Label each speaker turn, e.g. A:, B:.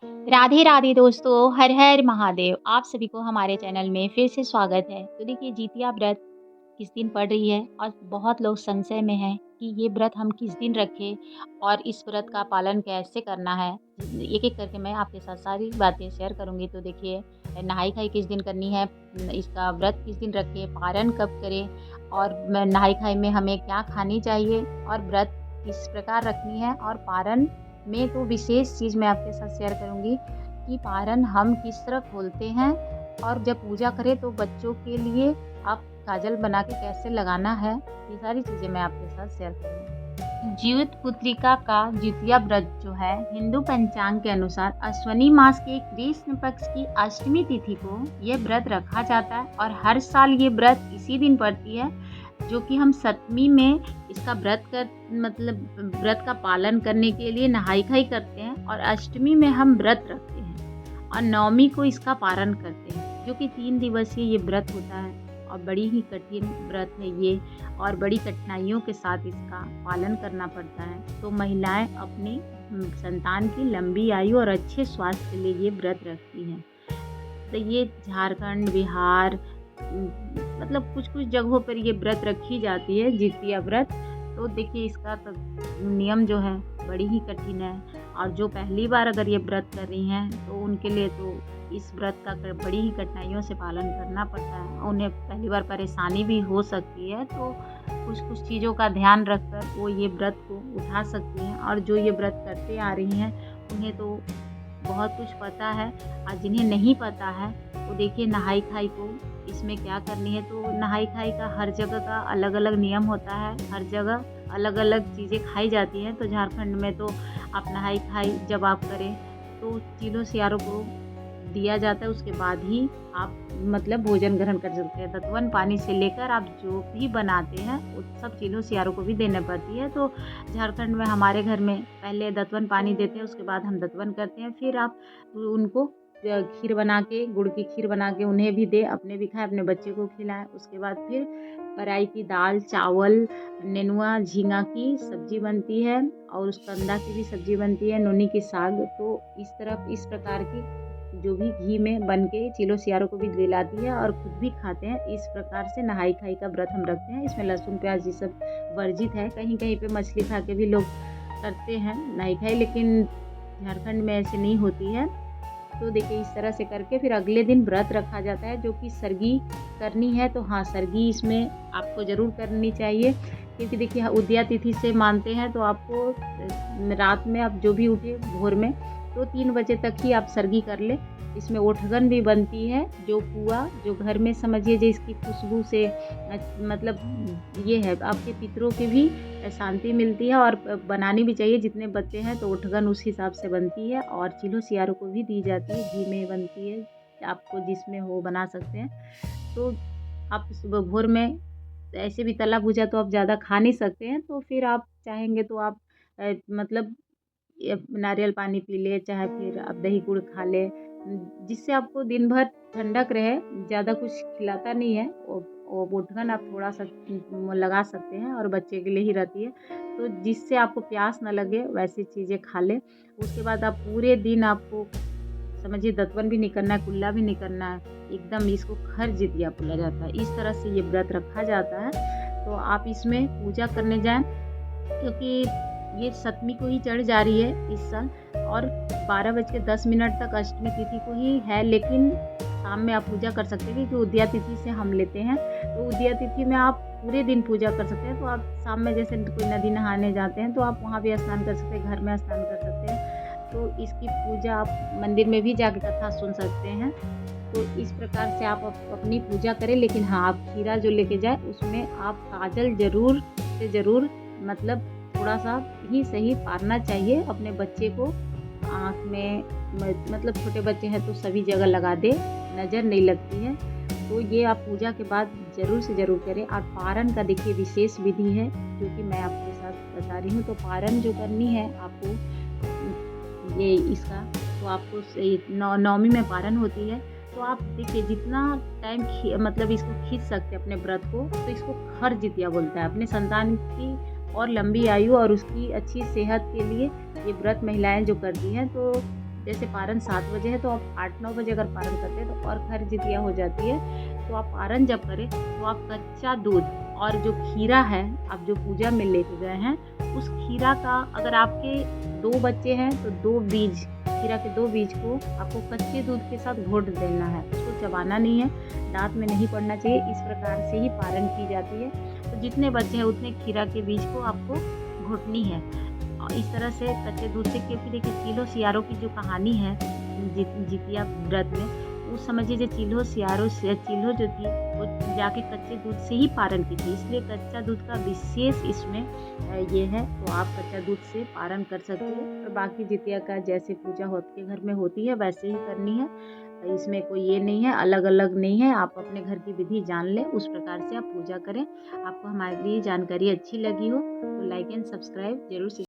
A: राधे राधे दोस्तों, हर हर महादेव। आप सभी को हमारे चैनल में फिर से स्वागत है। तो देखिए, जितिया व्रत किस दिन पड़ रही है और बहुत लोग संशय में हैं कि ये व्रत हम किस दिन रखें और इस व्रत का पालन कैसे करना है। एक एक करके मैं आपके साथ सारी बातें शेयर करूंगी। तो देखिए, नहाई खाई किस दिन करनी है, इसका व्रत किस दिन रखें, पारण कब करें और नहाई खाई में हमें क्या खानी चाहिए और व्रत किस प्रकार रखनी है। और पारण में तो विशेष चीज़ मैं आपके साथ शेयर करूंगी कि पारण हम किस तरह खोलते हैं और जब पूजा करें तो बच्चों के लिए आप काजल बना के कैसे लगाना है, ये सारी चीज़ें मैं आपके साथ शेयर करूँगी। जीवित पुत्रिका का द्वितीया व्रत जो है, हिंदू पंचांग के अनुसार अश्वनी मास के कृष्ण पक्ष की अष्टमी तिथि को यह व्रत रखा जाता है और हर साल ये व्रत इसी दिन पड़ती है, जो कि हम सप्तमी में इसका व्रत का पालन करने के लिए नहाई खाई करते हैं और अष्टमी में हम व्रत रखते हैं और नवमी को इसका पारण करते हैं, जो कि 3 दिवसीय ये व्रत होता है और बड़ी ही कठिन व्रत है ये और बड़ी कठिनाइयों के साथ इसका पालन करना पड़ता है। तो महिलाएं अपनी संतान की लंबी आयु और अच्छे स्वास्थ्य के लिए ये व्रत रखती हैं। तो ये झारखंड, बिहार, कुछ कुछ जगहों पर ये व्रत रखी जाती है, जितिया व्रत। तो देखिए, इसका तो नियम जो है बड़ी ही कठिन है और जो पहली बार अगर ये व्रत कर रही हैं तो उनके लिए तो इस व्रत का बड़ी ही कठिनाइयों से पालन करना पड़ता है। उन्हें पहली बार परेशानी भी हो सकती है, तो कुछ कुछ चीज़ों का ध्यान रखकर वो ये व्रत को उठा सकती हैं। और जो ये व्रत करते आ रही हैं उन्हें तो बहुत कुछ पता है और जिन्हें नहीं पता है वो देखिए, नहाई खाई को इसमें क्या करनी है। तो नहाई खाई का हर जगह का अलग अलग नियम होता है, हर जगह अलग अलग चीज़ें खाई जाती हैं। तो झारखंड में तो आप नहाई खाई जब आप करें तो चीलों सियारों को दिया जाता है, उसके बाद ही आप भोजन ग्रहण कर सकते हैं। दतवन पानी से लेकर आप जो भी बनाते हैं वो सब चीलों सियारों को भी देना पड़ती है। तो झारखंड में हमारे घर में पहले दतवन पानी देते हैं, उसके बाद हम दतवन करते हैं। फिर आप उनको खीर बना के, गुड़ की खीर बना के उन्हें भी दे, अपने भी खाएं, अपने बच्चे को खिलाएं। उसके बाद फिर पराई की दाल, चावल, नेनुआ, झींगा की सब्जी बनती है और उस कंदा की भी सब्जी बनती है, नोनी की साग। तो इस प्रकार की जो भी घी में बन के चीलों सियारों को भी दिलाती है और खुद भी खाते हैं। इस प्रकार से नहाई खाई का व्रत हम रखते हैं। इसमें लहसुन प्याज ये सब वर्जित है। कहीं कहीं पे मछली खा के भी लोग करते हैं नहाई खाई, लेकिन झारखंड में ऐसे नहीं होती है। तो देखिए, इस तरह से करके फिर अगले दिन व्रत रखा जाता है, जो कि सरगी करनी है। तो हाँ, सरगी इसमें आपको ज़रूर करनी चाहिए, क्योंकि देखिए उदया तिथि से मानते हैं। तो आपको रात में आप जो भी उठे भोर में तो 3 बजे तक ही आप सरगी कर ले। इसमें ओठगन भी बनती है, जो पुआ जो घर में समझिए जिसकी खुशबू से ये है, आपके पितरों की भी शांति मिलती है और बनानी भी चाहिए। जितने बच्चे हैं तो ओठगन उस हिसाब से बनती है और चीलों सियारों को भी दी जाती है, घी में बनती है, आपको जिसमें हो बना सकते हैं। तो आप सुबह भोर में ऐसे भी तला भुजा तो आप ज़्यादा खा नहीं सकते हैं, तो फिर आप चाहेंगे तो आप नारियल पानी पी ले, चाहे फिर आप दही गुड़ खा ले, जिससे आपको दिन भर ठंडक रहे। ज़्यादा कुछ खिलाता नहीं है वो ओठगन, आप थोड़ा सा लगा सकते हैं और बच्चे के लिए ही रहती है, तो जिससे आपको प्यास ना लगे वैसी चीज़ें खा ले। उसके बाद आप पूरे दिन आपको समझिए दतवन भी नहीं करना है, कुल्ला भी नहीं करना है, एकदम इसको खर जितिया बोला जाता है। इस तरह से ये व्रत रखा जाता है। तो आप इसमें पूजा करने जाएं, क्योंकि ये सप्तमी को ही चढ़ जा रही है इस साल और 12:10 तक अष्टमी तिथि को ही है, लेकिन शाम में आप पूजा कर सकते हैं, क्योंकि उदया तिथि से हम लेते हैं। तो उदया तिथि में आप पूरे दिन पूजा कर सकते हैं। तो आप शाम में जैसे कोई नदी नहाने जाते हैं तो आप वहाँ भी स्नान कर सकते हैं, घर में स्नान कर सकते हैं। तो इसकी पूजा आप मंदिर में भी जाकर कथा सुन सकते हैं। तो इस प्रकार से आप अपनी पूजा करें, लेकिन हाँ, आप खीरा जो लेके जाए उसमें आप काजल ज़रूर से ज़रूर थोड़ा सा ही सही पारना चाहिए। अपने बच्चे को आँख में छोटे बच्चे हैं तो सभी जगह लगा दे, नज़र नहीं लगती है। तो ये आप पूजा के बाद ज़रूर से ज़रूर करें। और पारण का देखिए विशेष विधि है, जो कि मैं आपके साथ बता रही हूँ। तो पारण जो करनी है आपको ये इसका, तो आपको नवमी में पारण होती है। तो आप देखिए, जितना टाइम इसको खींच सकते हैं अपने व्रत को, तो इसको खर जितिया बोलता है। अपने संतान की और लंबी आयु और उसकी अच्छी सेहत के लिए ये व्रत महिलाएं जो करती हैं। तो जैसे पारण 7 बजे है तो आप 8-9 बजे अगर पारण करते हैं तो और खैर जितिया हो जाती है। तो आप पारण जब करें तो आप कच्चा दूध और जो खीरा है, आप जो पूजा में लेके गए हैं, उस खीरा का अगर आपके 2 बच्चे हैं तो 2 बीज, खीरा के 2 बीज को आपको कच्चे दूध के साथ घोट देना है। उसको चबाना नहीं है, दाँत में नहीं पड़ना चाहिए। इस प्रकार से ही पारण की जाती है। तो जितने बच्चे हैं उतने खीरा के बीज को आपको घोटनी है। और इस तरह से कच्चे दूध से, क्योंकि देखिए चील्हो सियारों की जो कहानी है जितिया व्रत में, वो समझिए जो चील्हो जो थी वो जाके कच्चे दूध से ही पारण की थी, इसलिए कच्चा दूध का विशेष इसमें ये है। तो आप कच्चा दूध से पारण कर सकते हैं और बाकी जितिया का जैसे पूजा आपके घर में होती है वैसे ही करनी है। इसमें कोई ये नहीं है, अलग-अलग नहीं है। आप अपने घर की विधि जान लें, उस प्रकार से आप पूजा करें। आपको हमारी जानकारी अच्छी लगी हो तो लाइक एंड सब्सक्राइब ज़रूर से